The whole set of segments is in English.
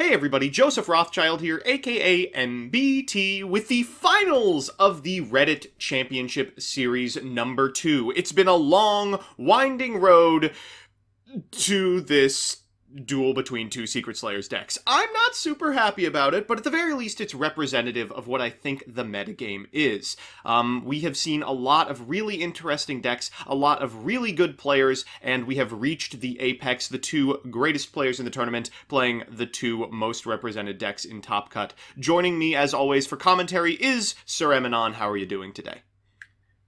Hey everybody, Joseph Rothschild here, aka MBT, with the finals of the Reddit Championship Series number 2. It's been a long, winding road to this duel between two Secret Slayers decks. I'm not super happy about it, but at the very least it's representative of what I think the metagame is. We have seen a lot of really interesting decks, a lot of really good players, and we have reached the apex, the two greatest players in the tournament playing the two most represented decks in Top Cut. Joining me, as always, for commentary is Sir Emanon. How are you doing today?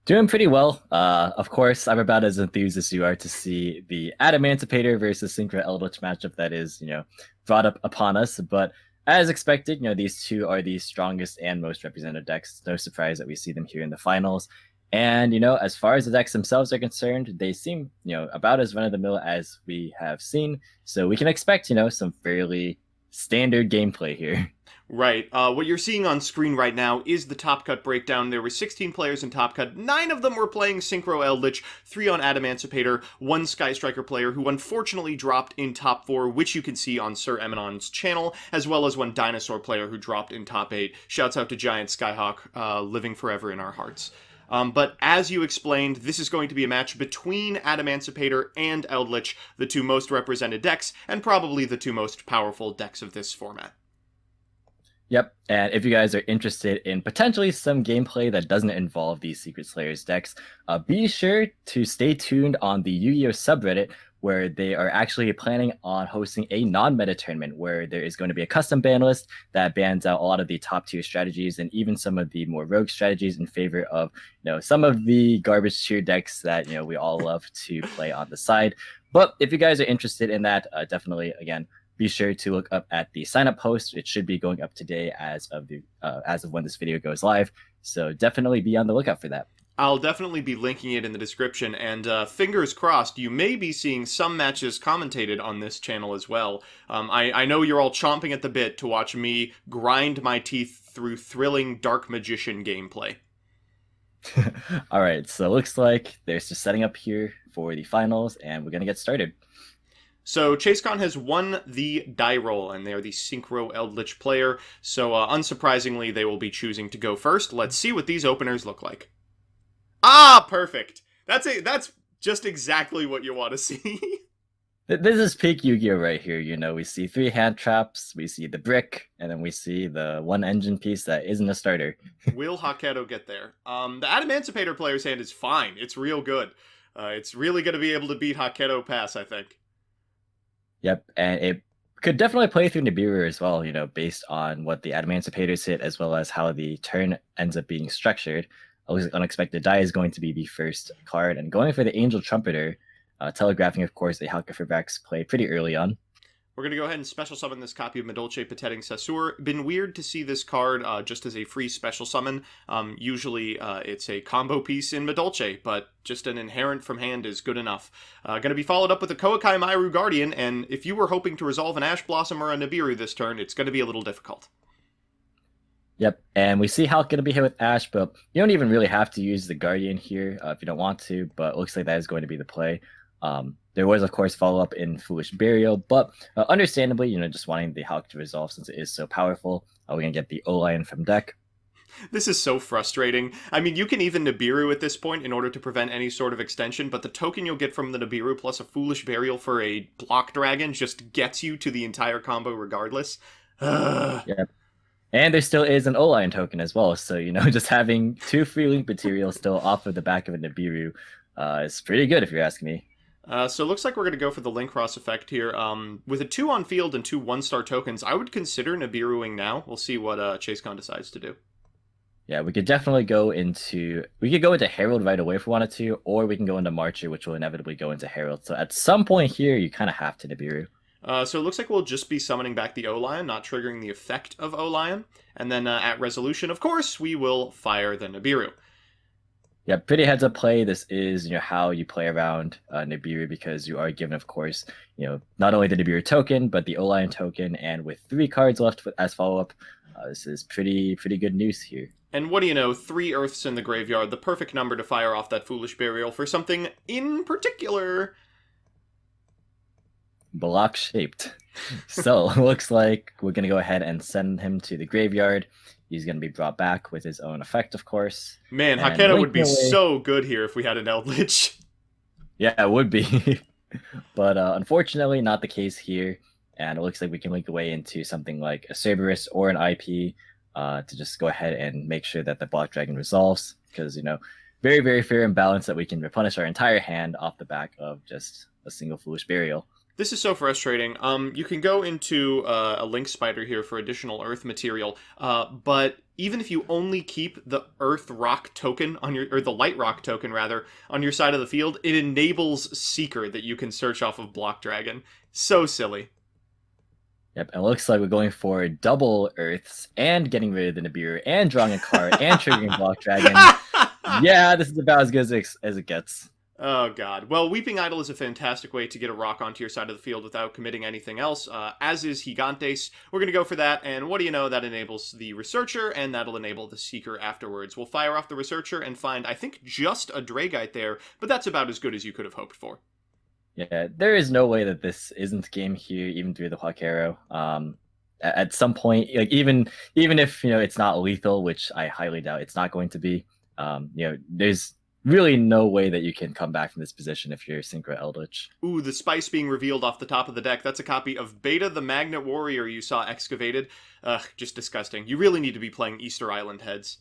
Doing pretty well. Of course, I'm about as enthused as you are to see the Adamancipator versus Synchro Eldlich matchup that is, brought up upon us. But as expected, these two are the strongest and most represented decks. No surprise that we see them here in the finals. And, as far as the decks themselves are concerned, they seem, about as run-of-the-mill as we have seen. So we can expect, some fairly standard gameplay here. Right. What you're seeing on screen right now is the Top Cut breakdown. There were 16 players in Top Cut. 9 of them were playing Synchro Eldlich, 3 on Adamancipator, 1 Sky Striker player who unfortunately dropped in Top 4, which you can see on Sir Emanon's channel, as well as 1 Dinosaur player who dropped in Top 8. Shouts out to Giant Skyhawk, living forever in our hearts. But as you explained, this is going to be a match between Adamancipator and Eldlich, the two most represented decks, and probably the two most powerful decks of this format. Yep, and if you guys are interested in potentially some gameplay that doesn't involve these Secret Slayers decks, be sure to stay tuned on the Yu-Gi-Oh! Subreddit, where they are actually planning on hosting a non-meta tournament where there is going to be a custom ban list that bans out a lot of the top tier strategies and even some of the more rogue strategies in favor of, some of the garbage tier decks that, we all love to play on the side. But if you guys are interested in that, definitely, again, be sure to look up at the sign up post. It should be going up today as of when this video goes live. So definitely be on the lookout for that. I'll definitely be linking it in the description, and fingers crossed, you may be seeing some matches commentated on this channel as well. I know you're all chomping at the bit to watch me grind my teeth through thrilling Dark Magician gameplay. All right, so it looks like they're just setting up here for the finals, and we're going to get started. So ChaseCon has won the die roll, and they are the Synchro Eldlich player, so unsurprisingly, they will be choosing to go first. Let's see what these openers look like. Ah, perfect! That's just exactly what you want to see. This is peak Yu-Gi-Oh! Right here. We see 3 hand traps, we see the brick, and then we see the 1 engine piece that isn't a starter. Will Haketo get there? The Adamancipator player's hand is fine. It's real good. It's really going to be able to beat Haketo Pass, I think. Yep, and it could definitely play through Nibiru as well, based on what the Adamancipators hit, as well as how the turn ends up being structured. Unexpected Die is going to be the first card, and going for the Angel Trumpeter, telegraphing, of course, the Halka play pretty early on. We're going to go ahead and special summon this copy of Medolce Patetting Sasur. Been weird to see this card just as a free special summon. Usually it's a combo piece in Medolce, but just an inherent from hand is good enough. Going to be followed up with a Koakai Mairu Guardian, and if you were hoping to resolve an Ash Blossom or a Nibiru this turn, it's going to be a little difficult. Yep, and we see Hulk going to be hit with Ash, but you don't even really have to use the Guardian here if you don't want to, but it looks like that is going to be the play. There was, of course, follow-up in Foolish Burial, but understandably, just wanting the Hulk to resolve since it is so powerful, we're going to get the O-Lion from deck. This is so frustrating. I mean, you can even Nibiru at this point in order to prevent any sort of extension, but the token you'll get from the Nibiru plus a Foolish Burial for a block dragon just gets you to the entire combo regardless. Yep. And there still is an O-Lion token as well, so, just having 2 free link materials still off of the back of a Nibiru is pretty good if you're asking me. So it looks like we're going to go for the Link Cross effect here. With a 2 on field and 2 1-star tokens, I would consider Nibiruing now. We'll see what ChaseCon decides to do. Yeah, we could definitely go into Herald right away if we wanted to, or we can go into Marcher, which will inevitably go into Herald. So at some point here, you kind of have to Nibiru. So it looks like we'll just be summoning back the O-Lion, not triggering the effect of O-Lion. And then at resolution, of course, we will fire the Nibiru. Yeah, pretty heads up play. This is how you play around Nibiru, because you are given, of course, not only the Nibiru token but the O-Lion token, and with 3 cards left as follow up, this is pretty good news here. And what do you know? 3 Earths in the graveyard, the perfect number to fire off that Foolish Burial for something in particular. Block shaped. So looks like we're gonna go ahead and send him to the graveyard. He's gonna be brought back with his own effect, of course, Man, and Hakeda would linking be away. so good here if we had an Eldlich. Yeah, it would be, but unfortunately, not the case here. And it looks like we can link away into something like a Cerberus or an IP to just go ahead and make sure that the Block Dragon resolves. Because very very fair and balanced that we can replenish our entire hand off the back of just a single Foolish Burial. This is so frustrating. You can go into a Link Spider here for additional Earth material, but even if you only keep the Earth Rock token on your, or the Light Rock token rather, on your side of the field, it enables Seeker that you can search off of Block Dragon. So silly. Yep, and it looks like we're going for double Earths and getting rid of the Nibiru and drawing a card and triggering Block Dragon. Yeah, this is about as good as it gets. Oh, God. Well, Weeping Idol is a fantastic way to get a rock onto your side of the field without committing anything else, as is Gigantes. We're going to go for that, and what do you know? That enables the Researcher, and that'll enable the Seeker afterwards. We'll fire off the Researcher and find, I think, just a Dragite there, but that's about as good as you could have hoped for. Yeah, there is no way that this isn't game here, even through the Huaquero. At some point, like even if it's not lethal, which I highly doubt it's not going to be, there's really no way that you can come back from this position if you're Synchro Eldlich. Ooh, the spice being revealed off the top of the deck. That's a copy of Beta the Magnet Warrior you saw excavated. Ugh, just disgusting. You really need to be playing Easter Island heads.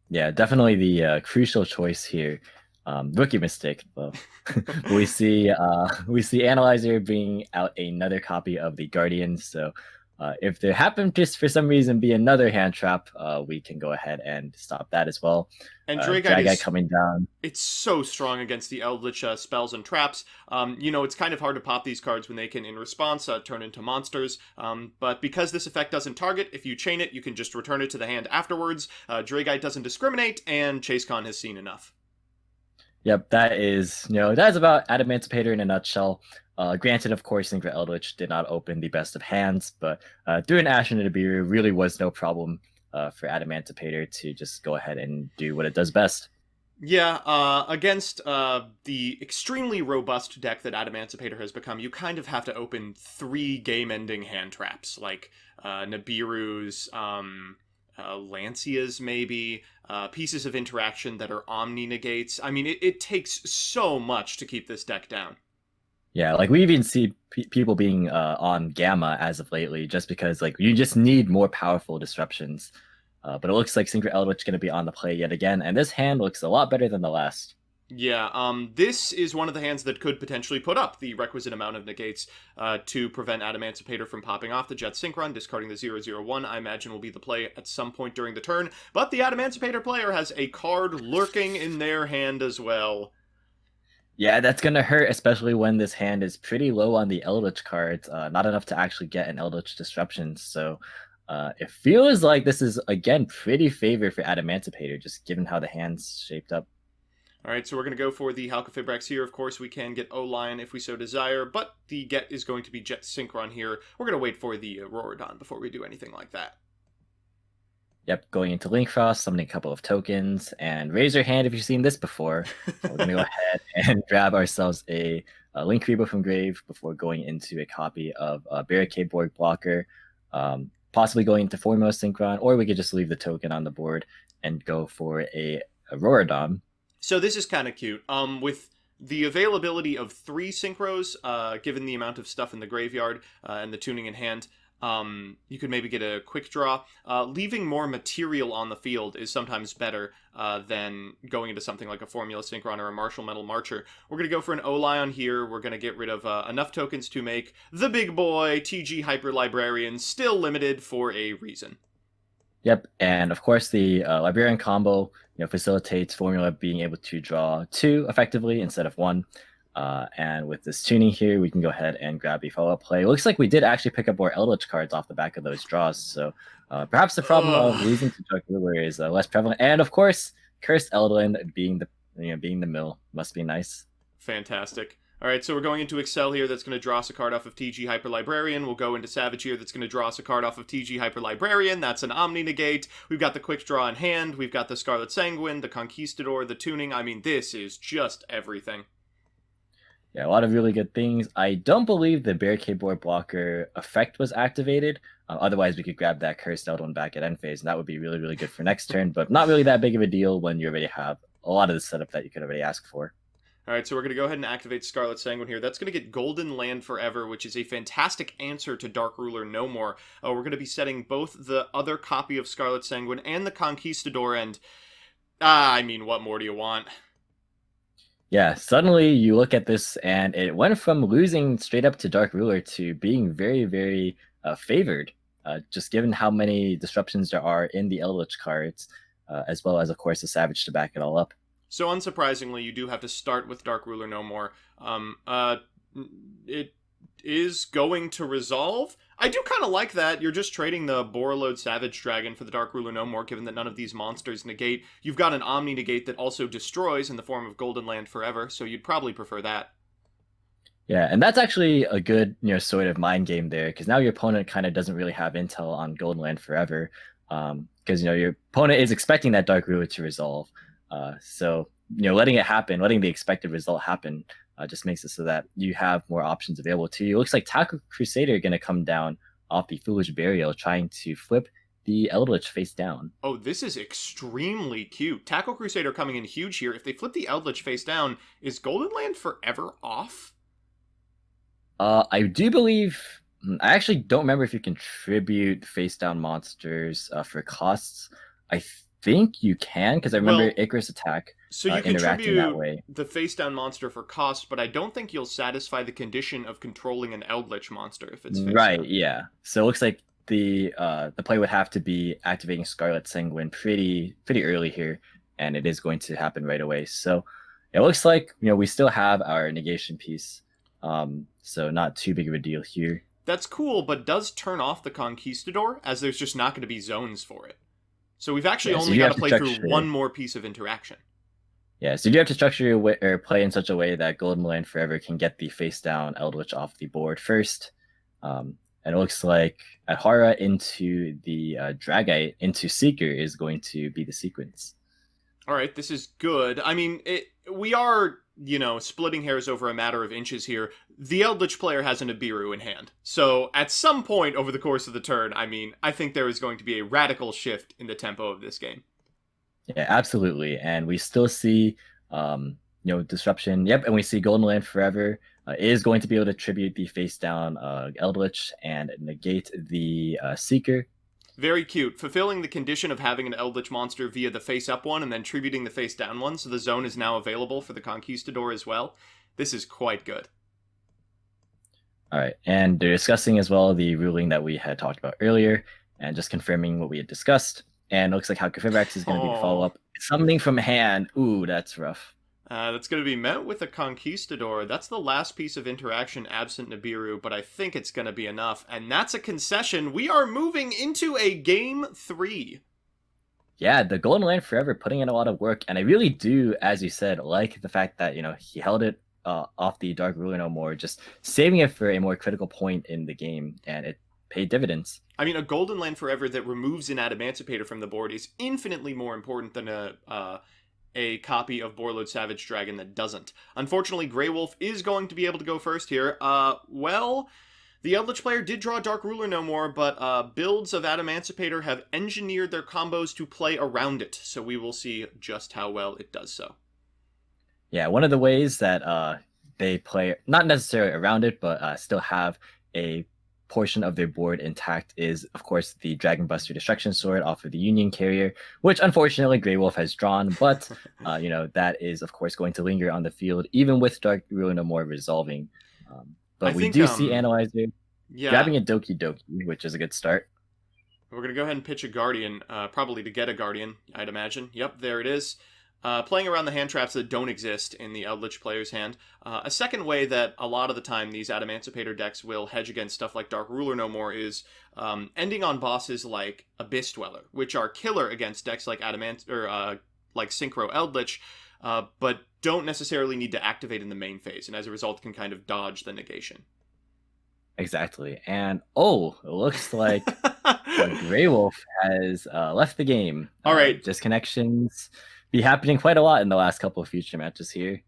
Yeah, definitely the crucial choice here. Rookie mistake, though. we see Analyzer bringing out another copy of the Guardian. So if there happened just for some reason be another hand trap, we can go ahead and stop that as well. And Dragite coming down. It's so strong against the Eldlich spells and traps. It's kind of hard to pop these cards when they can, in response, turn into monsters. But because this effect doesn't target, if you chain it, you can just return it to the hand afterwards. Dragite doesn't discriminate, and ChaseCon has seen enough. Yep, that's about Adamancipator in a nutshell. Granted, of course, Synchro Eldlich did not open the best of hands, but through an Ashen and a Beer really was no problem for Adamancipator to just go ahead and do what it does best. Yeah, against the extremely robust deck that Adamancipator has become, you kind of have to open 3 game-ending hand traps, like Nibiru's, Lancias maybe, pieces of interaction that are Omni negates. I mean, it takes so much to keep this deck down. Yeah, like we even see people being on Gamma as of lately, just because like you just need more powerful disruptions. But it looks like Synchro Eldlich going to be on the play yet again, and this hand looks a lot better than the last. Yeah, this is one of the hands that could potentially put up the requisite amount of negates to prevent Adamancipator from popping off the Jet Synchron. Discarding the 0/0/1, I imagine, will be the play at some point during the turn. But the Adamancipator player has a card lurking in their hand as well. Yeah, that's going to hurt, especially when this hand is pretty low on the Eldlich cards. Not enough to actually get an Eldlich Disruption. So it feels like this is, again, pretty favored for Adamancipator, just given how the hand's shaped up. All right, so we're going to go for the Halqifibrax here. Of course, we can get O-Lion if we so desire, but the get is going to be Jet Synchron here. We're going to wait for the Auroradon before we do anything like that. Yep, going into Link Frost, summoning a couple of tokens, and raise your hand if you've seen this before. So we're going to go ahead and grab ourselves a Link Rebo from Grave before going into a copy of Barricade Board Blocker, possibly going into Foremost Synchron, or we could just leave the token on the board and go for a Auroradon. So this is kind of cute. With the availability of 3 Synchros, given the amount of stuff in the graveyard and the tuning in hand, you could maybe get a quick draw. Leaving more material on the field is sometimes better than going into something like a Formula Synchron or a Martial Metal Marcher. We're going to go for an O-Lion here. We're going to get rid of enough tokens to make the big boy TG Hyper Librarian still limited for a reason. Yep, and of course the Librarian combo facilitates Formula being able to draw 2 effectively instead of 1. And with this tuning here, we can go ahead and grab a follow-up play. It looks like we did actually pick up more Eldlich cards off the back of those draws, so perhaps the problem of losing to Dark Ruler is less prevalent. And of course, Cursed Eldland being the mill must be nice. Fantastic. All right, so we're going into Excel here. That's going to draw us a card off of TG Hyper Librarian. We'll go into Savage here. That's going to draw us a card off of TG Hyper Librarian. That's an Omni Negate. We've got the Quick Draw in hand. We've got the Scarlet Sanguine, the Conquistador, the tuning. I mean, this is just everything. Yeah, a lot of really good things. I don't believe the barricade board blocker effect was activated. Otherwise, we could grab that cursed Eldon back at end phase, and that would be really, really good for next turn, but not really that big of a deal when you already have a lot of the setup that you could already ask for. All right, so we're going to go ahead and activate Scarlet Sanguine here. That's going to get Golden Land Forever, which is a fantastic answer to Dark Ruler No More. We're going to be setting both the other copy of Scarlet Sanguine and the Conquistador, and I mean, what more do you want? Yeah, suddenly you look at this and it went from losing straight up to Dark Ruler to being very, very favored, just given how many disruptions there are in the Eldlich cards, as well as, of course, the Savage to back it all up. So unsurprisingly, you do have to start with Dark Ruler No More. It is going to resolve. I do kind of like that. You're just trading the Borreload Savage Dragon for the Dark Ruler No More, given that none of these monsters negate. You've got an Omni negate that also destroys in the form of Golden Land Forever, so you'd probably prefer that. Yeah, and that's actually a good, sort of mind game there, because now your opponent kind of doesn't really have intel on Golden Land Forever, because your opponent is expecting that Dark Ruler to resolve. So letting it happen, letting the expected result happen, just makes it so that you have more options available to you. It looks like Taco Crusader are going to come down off the Foolish Burial, trying to flip the Eldlich face down. Oh, this is extremely cute. Tackle Crusader coming in huge here. If they flip the Eldlich face down, is Golden Land Forever off? I do believe. I actually don't remember if you contribute face down monsters for costs. I think you can, because I remember Icarus Attack. So you interacting that way. contribute the face down monster for cost, but I don't think you'll satisfy the condition of controlling an Eldlich monster if it's face right. down. Yeah. So it looks like the play would have to be activating Scarlet Sanguine pretty early here, and it is going to happen right away. So it looks like we still have our negation piece. So not too big of a deal here. That's cool, but does turn off the Conquistador, as there's just not going to be zones for it. So we've actually only got to play through one more piece of interaction. Yeah, so you do have to structure your way, or play in such a way that Golden Land Forever can get the face down Eldritch off the board first. And it looks like Adhara into the Dragite into Seeker is going to be the sequence. All right, this is good. I mean, we are, splitting hairs over a matter of inches here. The Eldlich player has an Ibiru in hand. So at some point over the course of the turn, I think there is going to be a radical shift in the tempo of this game. Yeah, absolutely. And we still see, disruption. Yep, and we see Golden Land Forever is going to be able to tribute the face down Eldlich and negate the Seeker. Very cute. Fulfilling the condition of having an Eldlich monster via the face-up one and then tributing the face-down one, so the zone is now available for the Conquistador as well. This is quite good. All right, and they're discussing as well the ruling that we had talked about earlier, and just confirming what we had discussed. And it looks like how Kefivrax is going to be the follow-up. Something from hand. Ooh, that's rough. That's going to be met with a Conquistador. That's the last piece of interaction absent Nibiru, but I think it's going to be enough. And that's a concession. We are moving into a Game 3. Yeah, the Golden Land Forever putting in a lot of work. And I really do, as you said, like the fact that, he held it off the Dark Ruler No More, just saving it for a more critical point in the game. And it paid dividends. I mean, a Golden Land Forever that removes an Adamancipator from the board is infinitely more important than a copy of Borreload Savage Dragon that doesn't. Unfortunately, Grey Wolf is going to be able to go first here. The Eldlich player did draw Dark Ruler No More, but builds of Adamancipator have engineered their combos to play around it, so we will see just how well it does so. Yeah, one of the ways that they play, not necessarily around it, but still have a portion of their board intact is, of course, the Dragon Buster Destruction Sword off of the Union Carrier, which unfortunately Grey Wolf has drawn, but that is, of course, going to linger on the field, even with Dark Ruler No More resolving. But we do see Analyzer grabbing a Doki Doki, which is a good start. We're going to go ahead and pitch a Guardian, probably to get a Guardian, I'd imagine. Yep, there it is. Playing around the hand traps that don't exist in the Eldlich player's hand. A second way that a lot of the time these Adamancipator decks will hedge against stuff like Dark Ruler No More is ending on bosses like Abyss Dweller, which are killer against decks like like Synchro Eldlich, but don't necessarily need to activate in the main phase, and as a result can kind of dodge the negation. Exactly. And it looks like Grey Wolf has left the game. All right. Disconnections be happening quite a lot in the last couple of future matches here.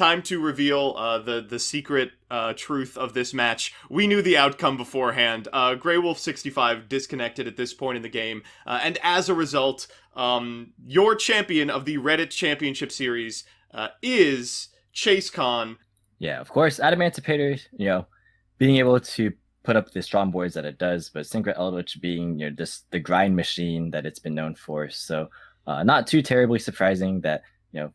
time to reveal the secret truth of this match. We knew the outcome beforehand. Grey Wolf 65 disconnected at this point in the game, and as a result, your champion of the Reddit Championship Series is ChaseCon. Yeah, of course, Adamancipator, being able to put up the strong boards that it does, but Synchro Eldlich being, just the grind machine that it's been known for. So not too terribly surprising that,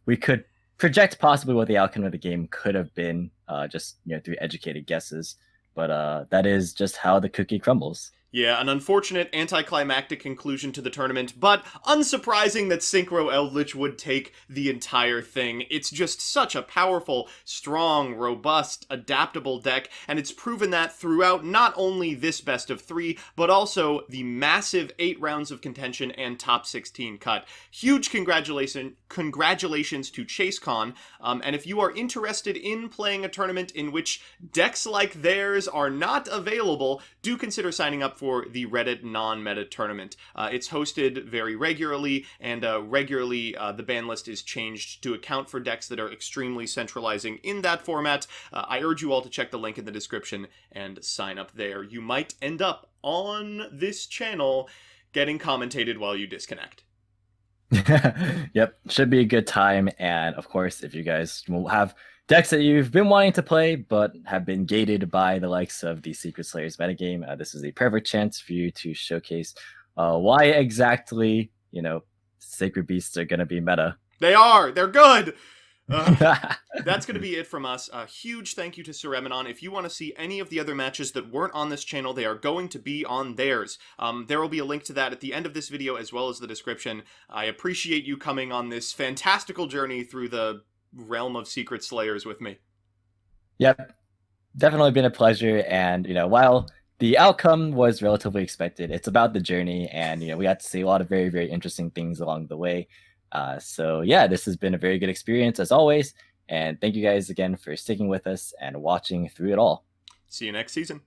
we could project possibly what the outcome of the game could have been, just through educated guesses, but that is just how the cookie crumbles. Yeah, an unfortunate anticlimactic conclusion to the tournament, but unsurprising that Synchro Eldlich would take the entire thing. It's just such a powerful, strong, robust, adaptable deck, and it's proven that throughout not only this best of 3, but also the massive 8 rounds of contention and top 16 cut. Huge congratulations to ChaseCon, and if you are interested in playing a tournament in which decks like theirs are not available, do consider signing up for the Reddit non-meta tournament. It's hosted very regularly, and regularly the ban list is changed to account for decks that are extremely centralizing in that format. I urge you all to check the link in the description and sign up there. You might end up on this channel getting commentated while you disconnect. Yep, should be a good time. And of course, if you guys will have decks that you've been wanting to play but have been gated by the likes of the Secret Slayers metagame, this is a perfect chance for you to showcase why exactly, Sacred Beasts are going to be meta. They are! They're good! That's going to be it from us. A huge thank you to Sir Emanon. If you want to see any of the other matches that weren't on this channel, they are going to be on theirs. There will be a link to that at the end of this video as well as the description. I appreciate you coming on this fantastical journey through the realm of Secret Slayers with me. Yep, definitely been a pleasure. And, while the outcome was relatively expected, it's about the journey. And, we got to see a lot of very, very interesting things along the way. So yeah, this has been a very good experience as always. And thank you guys again for sticking with us and watching through it all. See you next season.